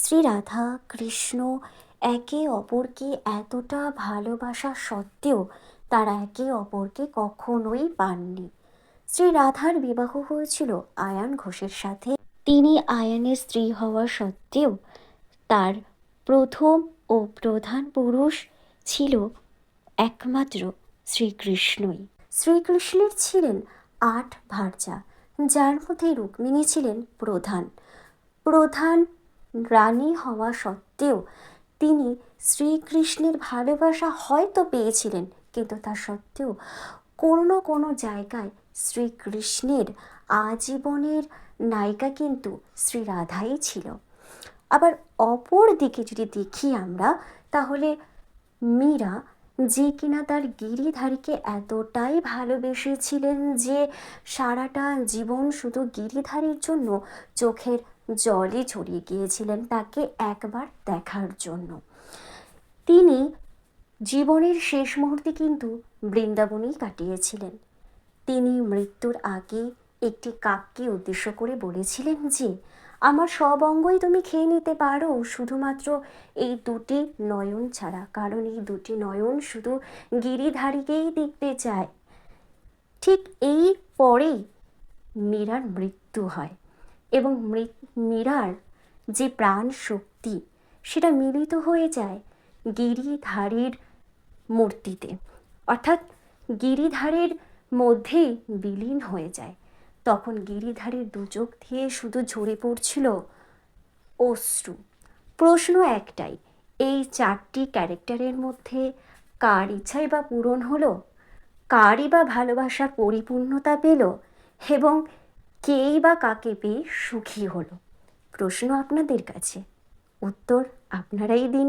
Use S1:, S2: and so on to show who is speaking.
S1: শ্রী রাধা কৃষ্ণ একে অপরকে এতটা ভালোবাসা সত্ত্বেও তারা একে অপরকে কখনোই পাননি। শ্রী রাধার বিবাহ হয়েছিল আয়ান ঘোষের সাথে। তিনি আয়ানের স্ত্রী হওয়া সত্ত্বেও তার প্রথম ও প্রধান পুরুষ ছিল একমাত্র শ্রীকৃষ্ণই। শ্রীকৃষ্ণের ছিলেন 8 ভার্যা, যার মধ্যে রুক্মিণী ছিলেন প্রধান রানী হওয়া সত্ত্বেও তিনি শ্রীকৃষ্ণের ভালোবাসা হয়তো পেয়েছিলেন, কিন্তু তা সত্ত্বেও কোনো না কোনো জায়গায় শ্রীকৃষ্ণের আজীবনের নায়িকা কিন্তু শ্রী রাধাই ছিল। আবার অপর দিকে যদি দেখি আমরা, তাহলে মীরা, যে কিনা তার গিরিধারীকে এতটাই ভালোবেসেছিলেন যে সারাটা জীবন শুধু গিরিধারীর জন্য চোখের জলই ছড়িয়ে গিয়েছিলেন তাকে একবার দেখার জন্য। তিনি জীবনের শেষ মুহূর্তে কিন্তু বৃন্দাবনেই কাটিয়েছিলেন। তিনি মৃত্যুর আগে একটি কাককে উদ্দেশ্য করে বলেছিলেন যে আমার সব অঙ্গই তুমি খেয়ে নিতে পারো, শুধুমাত্র এই 2টি নয়ন ছাড়া, কারণ এই 2টি নয়ন শুধু গিরিধারীকেই দেখতে চায়। ঠিক এই পরেই মীরার মৃত্যু হয় এবং মীরার যে প্রাণ শক্তি সেটা মিলিত হয়ে যায় গিরিধারীর মূর্তিতে, অর্থাৎ গিরিধারীর মধ্যেই বিলীন হয়ে যায়। তখন গিরিধারীর 2 চোখ দিয়ে শুধু ঝরে পড়ছিল অশ্রু। প্রশ্ন একটাই, এই 4টি ক্যারেক্টারের মধ্যে কার ইচ্ছাই বা পূরণ হলো, কারই বা ভালোবাসার পরিপূর্ণতা পেল, এবং কেই বা কাকে পেয়ে সুখী হলো? প্রশ্ন আপনাদের কাছে, উত্তর আপনারাই দিন।